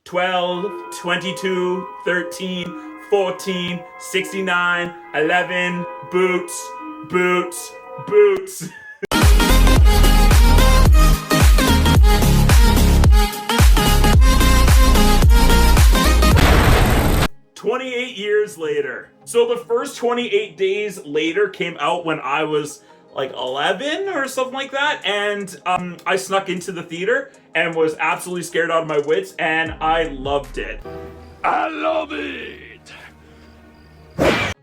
12, 22, 13, 14, 69, 11, boots, boots, boots. 28 years later. So the first 28 days later came out when I was like 11 or something like that, and I snuck into the theater and was absolutely scared out of my wits, and I loved it. I love it!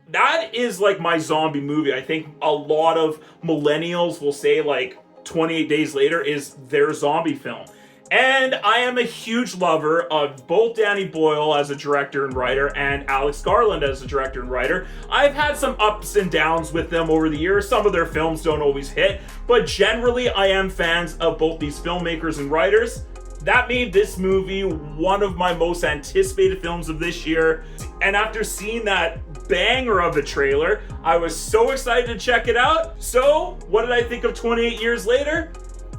That is like my zombie movie. I think a lot of millennials will say like 28 Days Later is their zombie film. And I am a huge lover of both Danny Boyle as a director and writer and Alex Garland as a director and writer. I've had some ups and downs with them over the years. Some of their films don't always hit, but generally I am fans of both these filmmakers and writers. That made this movie one of my most anticipated films of this year. And after seeing that banger of a trailer, I was so excited to check it out. So, what did I think of 28 Years Later?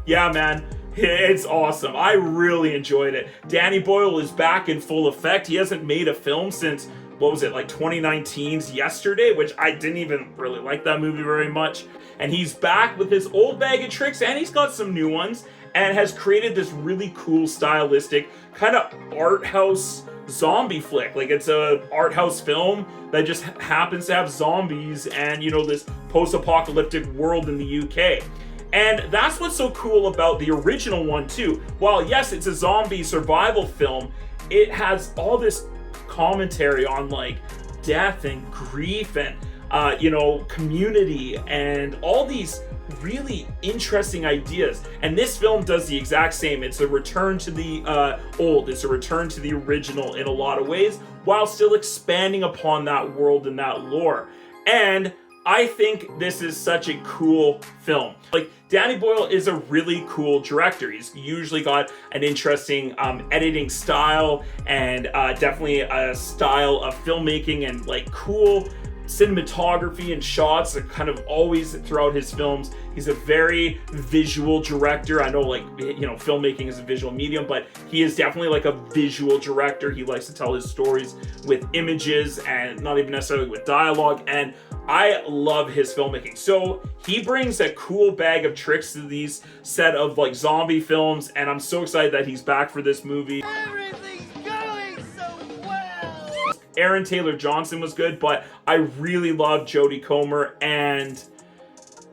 Yeah, man. It's awesome. I really enjoyed it. Danny Boyle is back in full effect. He hasn't made a film since, what was it, like 2019's Yesterday, which I didn't even really like that movie very much. And he's back with his old bag of tricks, and he's got some new ones, and has created this really cool stylistic kind of art house zombie flick. Like, it's a art house film that just happens to have zombies and, you know, this post-apocalyptic world in the UK. And that's what's so cool about the original one too. While yes, it's a zombie survival film, it has all this commentary on like death and grief and community and all these really interesting ideas. And this film does the exact same. It's a return to the old. It's a return to the original in a lot of ways, while still expanding upon that world and that lore. And I think this is such a cool film. Like, Danny Boyle is a really cool director. He's usually got an interesting editing style and definitely a style of filmmaking and like cool cinematography and shots are kind of always throughout his films. He's a very visual director. I know, like, you know, filmmaking is a visual medium, but he is definitely like a visual director. He likes to tell his stories with images and not even necessarily with dialogue, and I love his filmmaking. So he brings a cool bag of tricks to these set of like zombie films, and I'm so excited that he's back for this movie. Everything's going so well! Aaron Taylor Johnson was good, but I really love Jodie Comer and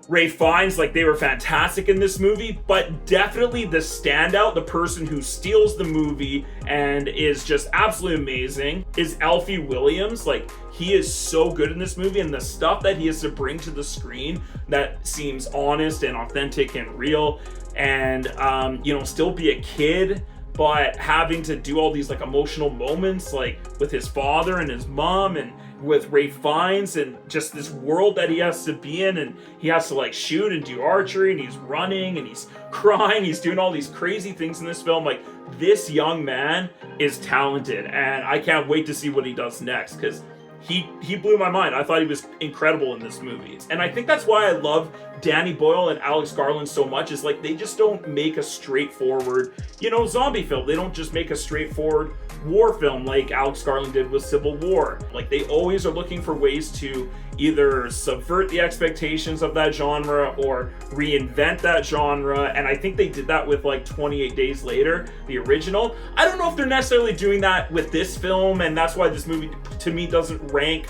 Ralph Fiennes. Like, they were fantastic in this movie, but definitely the standout, the person who steals the movie and is just absolutely amazing, is Alfie Williams. Like, he is so good in this movie, and the stuff that he has to bring to the screen that seems honest and authentic and real, and still be a kid, but having to do all these like emotional moments, like with his father and his mom and with Ralph Fiennes, and just this world that he has to be in, and he has to like shoot and do archery, and he's running and he's crying, he's doing all these crazy things in this film. Like, this young man is talented, and I can't wait to see what he does next, because he blew my mind. I thought he was incredible in this movie. And I think that's why I love Danny Boyle and Alex Garland so much, is like, they just don't make a straightforward, zombie film. They don't just make a straightforward war film like Alex Garland did with Civil War. Like, they always are looking for ways to either subvert the expectations of that genre or reinvent that genre, and I think they did that with like 28 Days Later, the original. I don't know if they're necessarily doing that with this film, and that's why this movie to me doesn't rank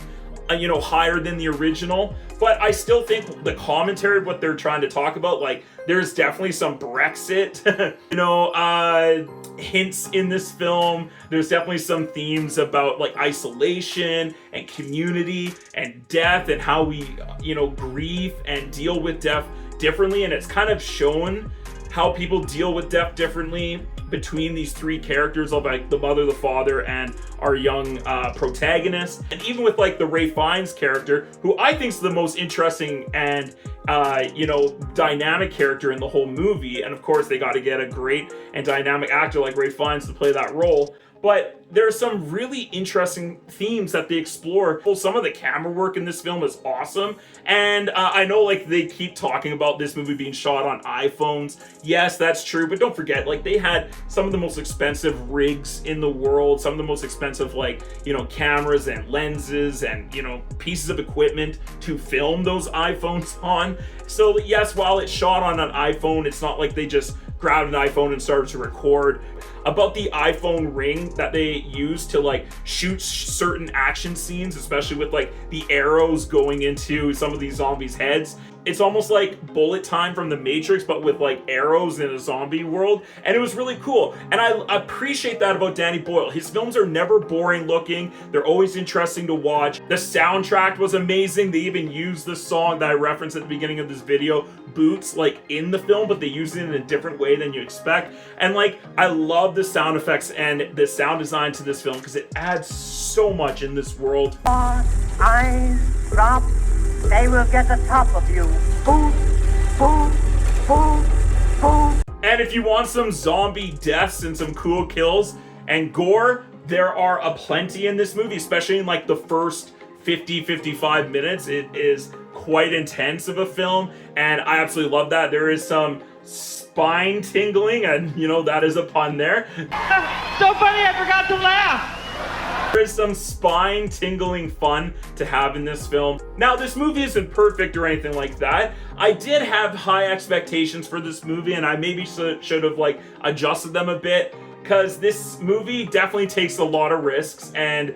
higher than the original, but I still think the commentary of what they're trying to talk about, like, there's definitely some Brexit hints in this film. There's definitely some themes about like isolation and community and death, and how we grieve and deal with death differently, and it's kind of shown how people deal with death differently between these three characters of like the mother, the father, and our young protagonist. And even with like the Ralph Fiennes character, who I think is the most interesting and dynamic character in the whole movie. And of course, they got to get a great and dynamic actor like Ralph Fiennes to play that role. but there's some really interesting themes that they explore. Well, some of the camera work in this film is awesome, and I know like they keep talking about this movie being shot on iPhones. Yes, that's true, but don't forget, like they had some of the most expensive rigs in the world, some of the most expensive cameras and lenses and pieces of equipment to film those iPhones on. So yes, while it's shot on an iPhone, it's not like they just grabbed an iPhone and started to record. About the iPhone ring that they use to like shoot certain action scenes, especially with like the arrows going into some of these zombies' heads. It's almost like bullet time from the Matrix, but with like arrows in a zombie world. And it was really cool. And I appreciate that about Danny Boyle. His films are never boring looking. They're always interesting to watch. The soundtrack was amazing. They even used the song that I referenced at the beginning of this video, Boots, like in the film, but they use it in a different way than you expect. And like, I love the sound effects and the sound design to this film because it adds so much in this world. Eyes drop, they will get the top of you. Boom, boom, boom, boom. And if you want some zombie deaths and some cool kills and gore, there are aplenty in this movie, especially in like the first 55 minutes. It is quite intense of a film, and I absolutely love that. There is some spine tingling, and that is a pun there. So funny, I forgot to laugh. There is some spine tingling fun to have in this film. Now, this movie isn't perfect or anything like that. I did have high expectations for this movie, and I maybe should have like adjusted them a bit, because this movie definitely takes a lot of risks and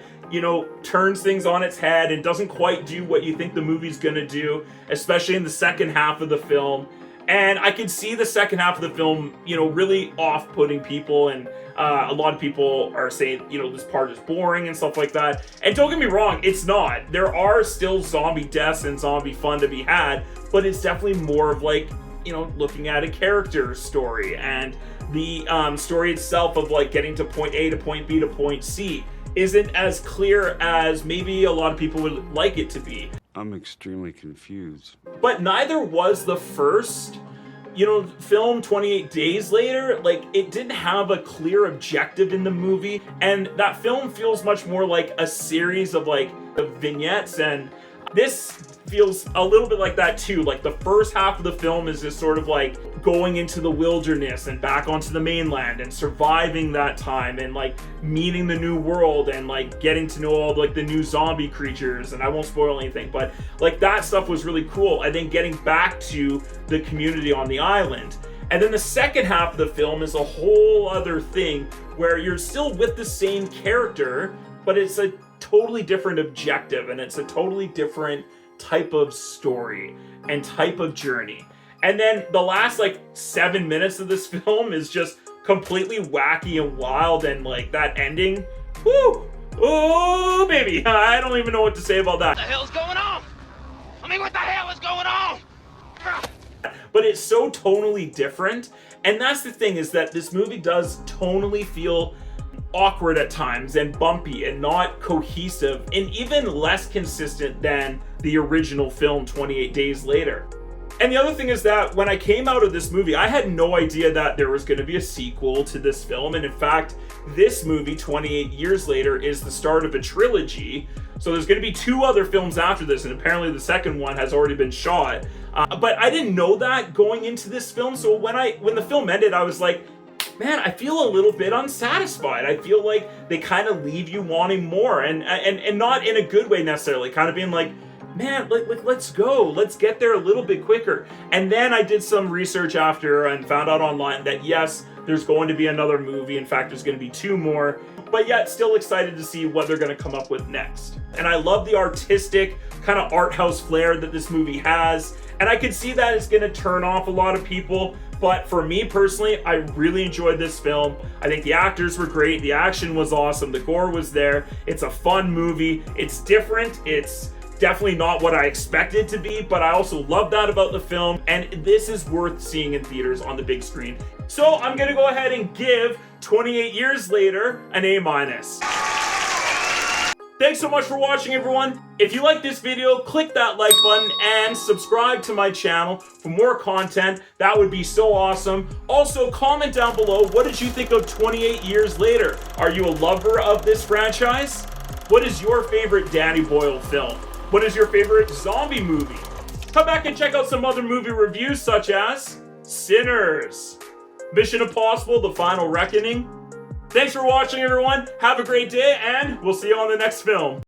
turns things on its head and doesn't quite do what you think the movie's gonna do, especially in the second half of the film. And I could see the second half of the film, really off-putting people, and a lot of people are saying, this part is boring and stuff like that. And don't get me wrong, it's not. There are still zombie deaths and zombie fun to be had, but it's definitely more of like, looking at a character story and the story itself of like getting to point A to point B to point C isn't as clear as maybe a lot of people would like it to be. I'm extremely confused. But neither was the first, film 28 Days Later. Like, it didn't have a clear objective in the movie, and that film feels much more like a series of like vignettes, and this feels a little bit like that too. Like the first half of the film is just sort of like going into the wilderness and back onto the mainland and surviving that time and like meeting the new world and like getting to know all like the new zombie creatures. And I won't spoil anything, but like that stuff was really cool. And then getting back to the community on the island. And then the second half of the film is a whole other thing where you're still with the same character, but it's a totally different objective, and it's a totally different type of story and type of journey. And then the last like 7 minutes of this film is just completely wacky and wild, and like that ending, whoo, oh baby, I don't even know what to say about that. What the hell's going on? I mean, what the hell is going on? But it's so tonally different, and that's the thing, is that this movie does tonally feel awkward at times and bumpy and not cohesive and even less consistent than the original film 28 Days Later. And the other thing is that when I came out of this movie, I had no idea that there was going to be a sequel to this film. And in fact, this movie, 28 Years Later, is the start of a trilogy. So there's going to be 2 other films after this, and apparently the second one has already been shot. But I didn't know that going into this film. So when the film ended, I was like, man, I feel a little bit unsatisfied. I feel like they kind of leave you wanting more, and not in a good way necessarily, kind of being like, man, like let's go, let's get there a little bit quicker. And then I did some research after and found out online that yes, there's going to be another movie. In fact, there's going to be 2 more, but yet still excited to see what they're going to come up with next. And I love the artistic kind of art house flair that this movie has, and I could see that it's going to turn off a lot of people. But for me personally, I really enjoyed this film. I think the actors were great. The action was awesome. The gore was there. It's a fun movie. It's different. It's definitely not what I expected it to be, but I also love that about the film. And this is worth seeing in theaters on the big screen. So I'm going to go ahead and give 28 Years Later an A-. Thanks so much for watching, everyone. If you like this video, click that like button and subscribe to my channel for more content. That would be so awesome. Also, comment down below, what did you think of 28 Years Later? Are you a lover of this franchise? What is your favorite Danny Boyle film? What is your favorite zombie movie? Come back and check out some other movie reviews such as Sinners, Mission Impossible: The Final Reckoning. Thanks for watching, everyone. Have a great day, and we'll see you on the next film.